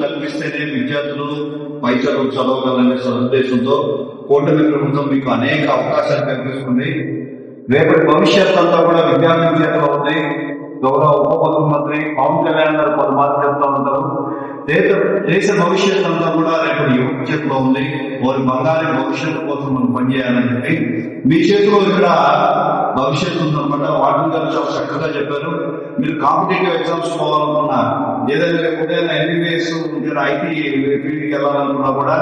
కల్పిస్తేనే విద్యార్థులు పై చదువు చదవగలనే సదుద్దేశంతో కూటమి ప్రభుత్వం మీకు అనేక అవకాశాలు కల్పిస్తుంది. రేపటి భవిష్యత్ అంతా కూడా విద్యార్థుల చేతిలో ఉంది. గౌరవ ఉప ముఖ్యమంత్రి పవన్ కళ్యాణ్ గారు పలుమార్లు చెప్తా ఉంటారు, దేశ భవిష్యత్ అంతా కూడా రేపటి యువత చేతిలో ఉంది. వారి బంగారు భవిష్యత్తు కోసం మనం పనిచేయాలని చెప్పి మీ చేతిలో ఇక్కడ భవిష్యత్తు ఉందన్నమాట. వాటిని గారు చాలా చక్కగా చెప్పారు. మీరు కాంపిటేటివ్ ఎగ్జామ్స్ పోవాలనుకున్నా, ఏదైనా ఉదయం ఎంబీబీఎస్ ఐటీ ఫీల్డ్కి వెళ్ళాలనుకున్నా కూడా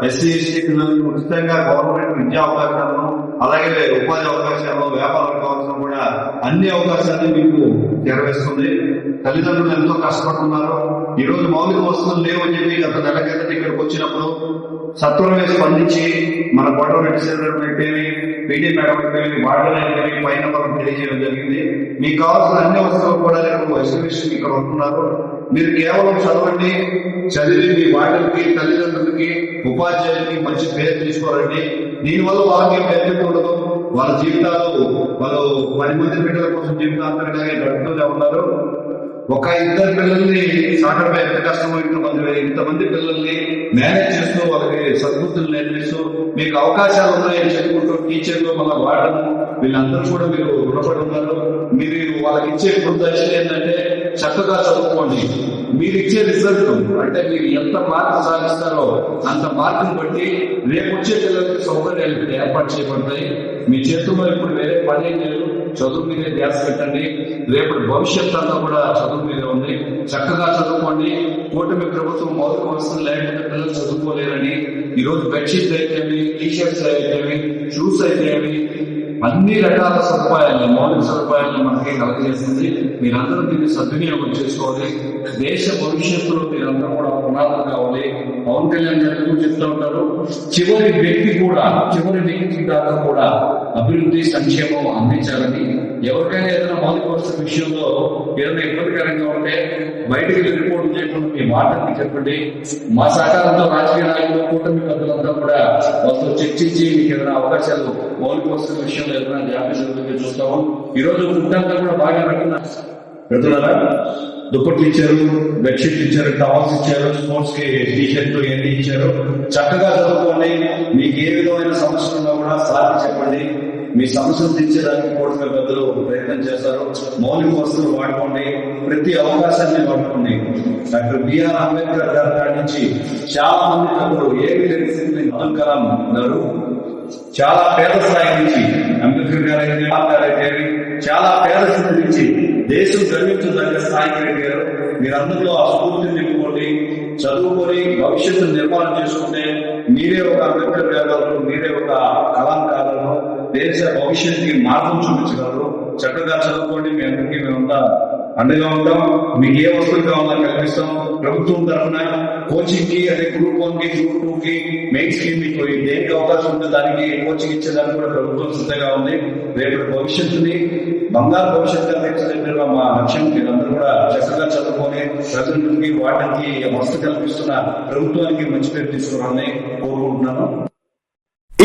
ఎస్సీ ఎస్టీ పిల్లలకు ఉచితంగా గవర్నమెంట్ విద్యా అవకాశాలను, అలాగే ఉపాధి అవకాశాలు, వ్యాపారం కావాల్సిన కూడా అన్ని అవకాశాన్ని మీకు నెరవేరుస్తుంది. తల్లిదండ్రులు ఎంతో కష్టపడుతున్నారు. ఈ రోజు మౌలిక వసతులు లేవని చెప్పి గత నెల కిందట ఇక్కడికి వచ్చినప్పుడు సత్వరమే స్పందించి మన గవర్నమెంట్ సెక్రటరీ అయితేవి, పీడీ మేడం అయితేవి, వార్డెన్ అయితేవి పైన మనం తెలియజేయడం జరిగింది. మీకు కావాల్సిన అన్ని వసతులు కూడా ఎగ్జిబిషన్ ఇక్కడ ఉంటున్నారు. మీరు కేవలం చదవండి, చదివి మీ వార్డెన్కి, తల్లిదండ్రులకి, ఉపాధ్యాయులకి మంచి పేరు తీసుకోవాలండి. దీనివల్ల వాళ్ళకి బెనిఫిట్ ఉండదు. వాళ్ళ జీవితాలు వాళ్ళు 10 మంది బిడ్డల కోసం జీవితాంతరంగా గడుపుతూనే ఉన్నారు. ఒక ఇద్దరు పిల్లల్ని సాగడం ఎంత కష్టమో ఇంతమంది పిల్లల్ని మేనేజ్ చేస్తూ వాళ్ళకి సద్బుద్ధులు నేర్పిస్తూ మీకు అవకాశాలు ఉన్నాయని చెప్పుకుంటూ టీచర్లు మన వార్డన్ వీళ్ళందరూ కూడా మీరు రుణపడి ఉన్నారు. మీరు వాళ్ళకి ఇచ్చే కృతజ్ఞత ఏంటంటే చక్కగా చదువుకోండి. మీరు ఇచ్చే రిజల్ట్ అంటే మీరు ఎంత మార్కు సాధిస్తారో అంత మార్కును బట్టి రేపు వచ్చే పిల్లలకి సౌకర్యాలు ఏర్పాటు చేయబడతాయి. మీ చేతుల్లో ఇప్పుడు వేరే పని లేదు, చదువు మీదే ధ్యాస పెట్టండి. రేపటి భవిష్యత్ అంతా కూడా చదువు మీదే ఉంది. చక్కగా చదువుకోండి. కూటమి ప్రభుత్వం మౌలిక వసతులు లేకపోతే పిల్లలు చదువుకోలేరని ఈరోజు బెడ్షీట్స్ అయితేవి, టీషర్ట్స్ అయితేవి, షూస్ అయితేవి అన్ని రకాల సదుపాయాలు, మౌలిక సదుపాయాలను మనకి కలగజేస్తుంది. మీరందరూ దీన్ని సద్వినియోగం చేసుకోవాలి. దేశ భవిష్యత్తులో మీరందరూ కూడా పునాదులు కావాలి. పవన్ కళ్యాణ్ గారు చెప్తూ ఉంటారు, చివరి వ్యక్తి దాకా కూడా అభివృద్ధి సంక్షేమం అందించాలని. ఎవరికైనా ఏదైనా మౌలిక వసతుల విషయంలో ఏదైనా ఇబ్బందికరంగా ఉంటే బయటకు రిపోర్ట్ చేయకుండా మీ మాటల్ని చెప్పండి. మా సహకారంతో రాజకీయ నాయకులు, కూటమి పెద్దలంతా కూడా వాళ్ళతో చర్చించి మీకు ఏదైనా అవకాశాలు మౌలిక వసతుల విషయంలో ఏదైనా జాబితా చూస్తాము. ఈరోజు ఫుడ్ అంతా కూడా బాగా పెడుతున్నారా? దుప్పట్లు ఇచ్చారు, బెడ్షీట్లు ఇచ్చారు, టవల్స్ ఇచ్చారు, స్పోర్ట్స్ కి టీషర్ట్లు ఎన్ని ఇచ్చారు. చక్కగా చదువుకోండి. మీకు ఏ విధమైన సమస్యలు ఉన్నా కూడా సార్కి చెప్పండి. మీ సమస్యలు తీర్చేదానికి కూటమి పెద్దలు ప్రయత్నం చేస్తారు. మౌలిక వసతులు వాడుకోండి, ప్రతి అవకాశాన్ని వాడుకోండి. డాక్టర్ బిఆర్ అంబేద్కర్ గారి కాడి నుంచి చాలా మంది తప్పుడు ఏమి తెలిసింది అబ్దుల్ కలాం గారు చాలా పేద స్థాయి నుంచి, అంబేద్కర్ గారైతే చాలా పేద స్థితి నుంచి దేశం గర్వించదగ్గ స్థాయికి ఎదిగారు. మీరందరిలో ఆ స్ఫూర్తిని నింపుకోండి, చదువుకొని భవిష్యత్తు నిర్మాణం చేసుకుంటే మీరే ఒక అంబేద్కర్ గారు, మీరే ఒక కలాం గారు, దేశ భవిష్యత్తుకి మార్గం చూపించగలరు. చక్కగా చదువుకోండి. మీ అందరికీ మేమంతా అండగా ఉంటాం. మీకు ఏ వస్తువులు కావాలని కల్పిస్తాం. ప్రభుత్వం తరఫున కోచింగ్ కి, అదే గ్రూప్ 1 కి, గ్రూప్ 2 కి, మెయిన్స్ కి మీకు దేనికి అవకాశం ఉంటే దానికి కోచింగ్ ఇచ్చేదానికి కూడా ప్రభుత్వం సిద్ధంగా ఉంది. రేపటి భవిష్యత్తుని బంగారు భవిష్యత్తు అందించడం మా లక్ష్యం. మీరందరూ కూడా చక్కగా చదువుకొని ప్రజలకి, వాటికి వసతి కల్పిస్తున్న ప్రభుత్వానికి మంచి పేరు తీసుకురావాలని కోరుకుంటున్నాను.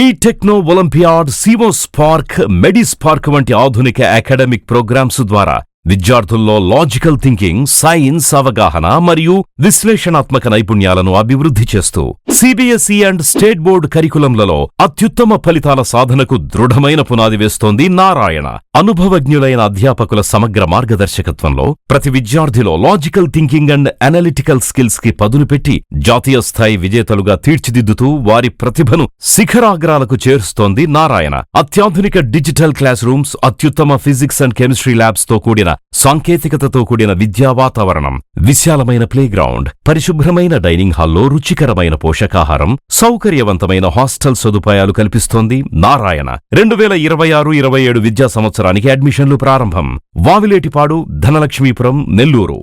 ఈ టెక్నో ఒలింపియాడ్, సివో స్పార్క్, మెడి స్పార్క్ వంటి ఆధునిక అకాడమిక్ ప్రోగ్రామ్స్ ద్వారా విద్యార్థుల్లో లాజికల్ థింకింగ్, సైన్స్ అవగాహన మరియు విశ్లేషణాత్మక నైపుణ్యాలను అభివృద్ధి చేస్తూ సిబిఎస్ఈ అండ్ స్టేట్ బోర్డు కరికులంలలో అత్యుత్తమ ఫలితాల సాధనకు దృఢమైన పునాది వేస్తోంది నారాయణ. అనుభవజ్ఞులైన అధ్యాపకుల సమగ్ర మార్గదర్శకత్వంలో ప్రతి విద్యార్థిలో logical thinking and analytical skills కి పదును పెట్టి జాతీయ స్థాయి విజేతలుగా తీర్చిదిద్దుతూ వారి ప్రతిభను శిఖరాగ్రాలకు చేరుస్తోంది నారాయణ. అత్యాధునిక డిజిటల్ క్లాస్ రూమ్స్, అత్యుత్తమ ఫిజిక్స్ అండ్ కెమిస్ట్రీ ల్యాబ్స్ తో కూడిన సాంకేతికతతో కూడిన విద్యా వాతావరణం, విశాలమైన ప్లేగ్రౌండ్, పరిశుభ్రమైన డైనింగ్ హాల్లో రుచికరమైన పోషకాహారం, సౌకర్యవంతమైన హాస్టల్ సదుపాయాలు కల్పిస్తోంది నారాయణ. 2026-27 విద్యా సంవత్సరానికి అడ్మిషన్లు ప్రారంభం. వావిలేటిపాడు, ధనలక్ష్మీపురం, నెల్లూరు.